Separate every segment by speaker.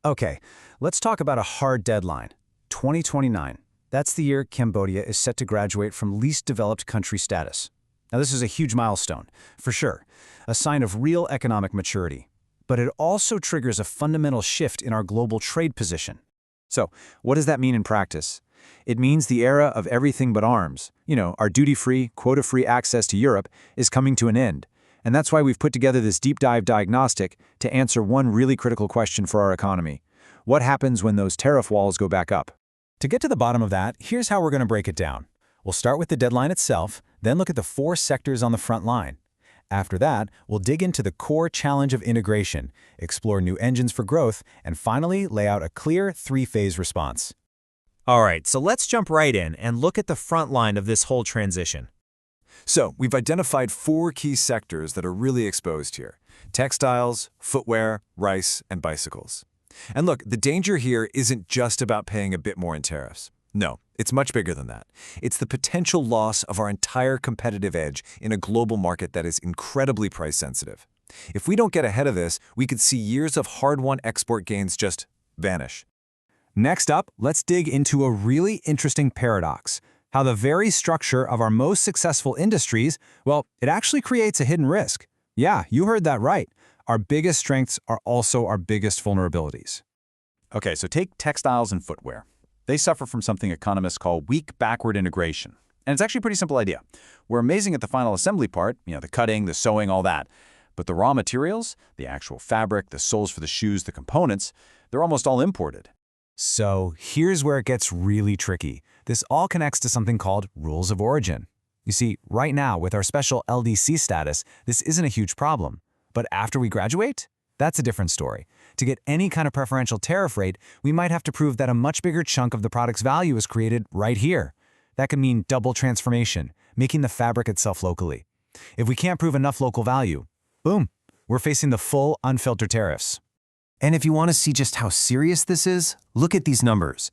Speaker 1: Okay, let's talk about a hard deadline. 2029. That's the year Cambodia is set to graduate from least developed country status. Now, this is a huge milestone, for sure, a sign of real economic maturity. But it also triggers a fundamental shift in our global trade position. So, what does that mean in practice? It means the era of everything but arms, our duty-free, quota-free access to Europe, is coming to an end. And that's why we've put together this deep dive diagnostic to answer one really critical question for our economy. What happens when those tariff walls go back up?
Speaker 2: To get to the bottom of that, here's how we're going to break it down. We'll start with the deadline itself, then look at the 4 sectors on the front line. After that, we'll dig into the core challenge of integration, explore new engines for growth, and finally lay out a clear 3-phase response.
Speaker 3: All right, so let's jump right in and look at the front line of this whole transition.
Speaker 4: So, we've identified 4 key sectors that are really exposed here: textiles, footwear, rice, and bicycles. And look, the danger here isn't just about paying a bit more in tariffs. No, it's much bigger than that. It's the potential loss of our entire competitive edge in a global market that is incredibly price-sensitive. If we don't get ahead of this, we could see years of hard-won export gains just vanish.
Speaker 2: Next up, let's dig into a really interesting paradox: how the very structure of our most successful industries, well, it actually creates a hidden risk. Yeah, you heard that right. Our biggest strengths are also our biggest vulnerabilities.
Speaker 5: Okay, so take textiles and footwear. They suffer from something economists call weak backward integration. And it's actually a pretty simple idea. We're amazing at the final assembly part, the cutting, the sewing, all that. But the raw materials, the actual fabric, the soles for the shoes, the components, they're almost all imported.
Speaker 2: So here's where it gets really tricky. This all connects to something called rules of origin. You see, right now, with our special LDC status, this isn't a huge problem. But after we graduate, that's a different story. To get any kind of preferential tariff rate, we might have to prove that a much bigger chunk of the product's value is created right here. That could mean double transformation, making the fabric itself locally. If we can't prove enough local value, boom, we're facing the full unfiltered tariffs.
Speaker 1: And if you want to see just how serious this is, look at these numbers.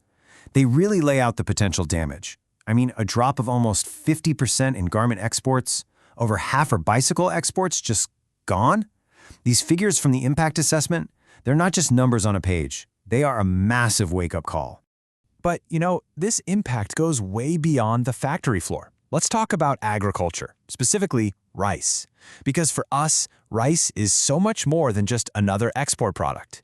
Speaker 1: They really lay out the potential damage. I mean, a drop of almost 50% in garment exports, over half our bicycle exports just gone. These figures from the impact assessment, they're not just numbers on a page. They are a massive wake-up call.
Speaker 2: But, this impact goes way beyond the factory floor. Let's talk about agriculture, specifically rice. Because for us, rice is so much more than just another export product.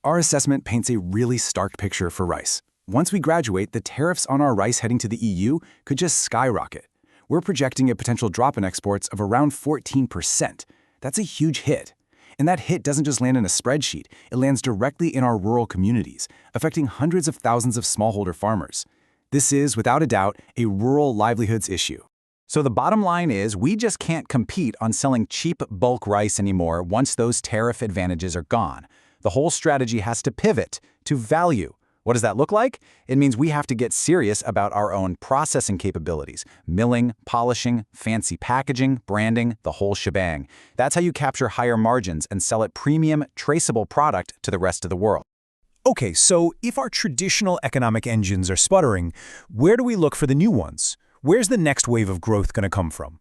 Speaker 4: Our assessment paints a really stark picture for rice. Once we graduate, the tariffs on our rice heading to the EU could just skyrocket. We're projecting a potential drop in exports of around 14%. That's a huge hit. And that hit doesn't just land in a spreadsheet, it lands directly in our rural communities, affecting hundreds of thousands of smallholder farmers. This is, without a doubt, a rural livelihoods issue.
Speaker 5: So the bottom line is we just can't compete on selling cheap bulk rice anymore once those tariff advantages are gone. The whole strategy has to pivot to value. What does that look like? It means we have to get serious about our own processing capabilities: milling, polishing, fancy packaging, branding, the whole shebang. That's how you capture higher margins and sell a premium, traceable product to the rest of the world.
Speaker 2: Okay, so if our traditional economic engines are sputtering, where do we look for the new ones? Where's the next wave of growth going to come from?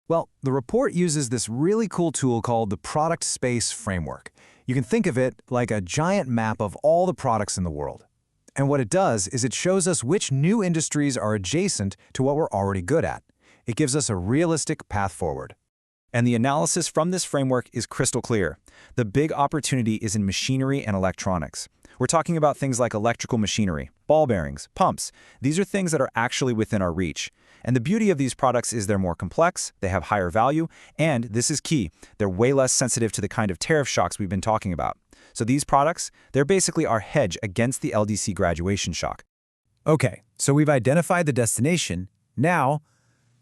Speaker 1: Well, the report uses this really cool tool called the Product Space Framework. You can think of it like a giant map of all the products in the world. And what it does is it shows us which new industries are adjacent to what we're already good at. It gives us a realistic path forward.
Speaker 3: And the analysis from this framework is crystal clear. The big opportunity is in machinery and electronics. We're talking about things like electrical machinery, ball bearings, pumps. These are things that are actually within our reach. And the beauty of these products is they're more complex, they have higher value, and this is key, they're way less sensitive to the kind of tariff shocks we've been talking about. So these products, they're basically our hedge against the LDC graduation shock.
Speaker 2: Okay, so we've identified the destination. Now,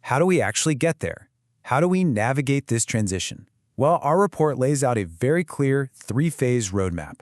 Speaker 2: how do we actually get there? How do we navigate this transition? Well, our report lays out a very clear 3-phase roadmap.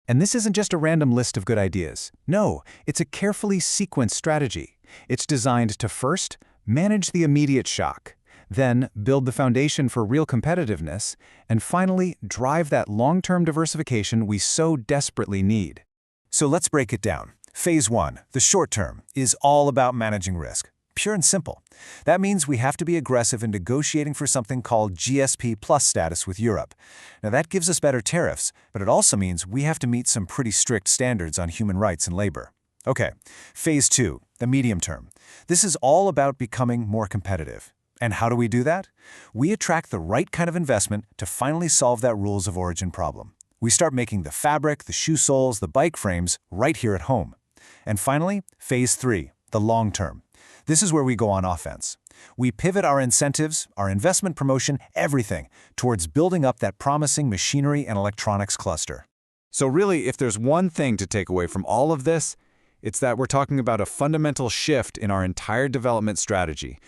Speaker 2: And this isn't just a random list of good ideas. No, it's a carefully sequenced strategy. It's designed to first, manage the immediate shock, then build the foundation for real competitiveness, and finally, drive that long-term diversification we so desperately need. So let's break it down. Phase 1, the short term, is all about managing risk.
Speaker 4: Pure and simple. That means we have to be aggressive in negotiating for something called GSP Plus status with Europe. Now that gives us better tariffs, but it also means we have to meet some pretty strict standards on human rights and labor. Okay, phase 2, the medium term. This is all about becoming more competitive. And how do we do that? We attract the right kind of investment to finally solve that rules of origin problem. We start making the fabric, the shoe soles, the bike frames right here at home. And finally, phase 3, the long term. This is where we go on offense. We pivot our incentives, our investment promotion, everything, towards building up that promising machinery and electronics cluster.
Speaker 3: So really, if there's one thing to take away from all of this, it's that we're talking about a fundamental shift in our entire development strategy.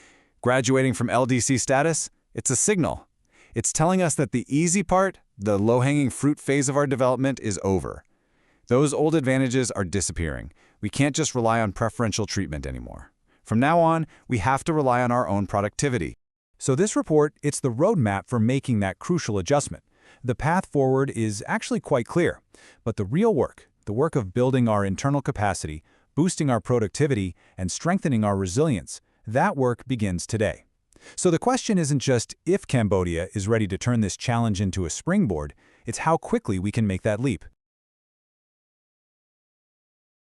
Speaker 3: Graduating from LDC status, it's a signal. It's telling us that the easy part, the low-hanging fruit phase of our development, is over. Those old advantages are disappearing. We can't just rely on preferential treatment anymore. From now on, we have to rely on our own productivity.
Speaker 2: So this report, it's the roadmap for making that crucial adjustment. The path forward is actually quite clear. But the real work, the work of building our internal capacity, boosting our productivity, and strengthening our resilience, that work begins today. So the question isn't just if Cambodia is ready to turn this challenge into a springboard, it's how quickly we can make that leap.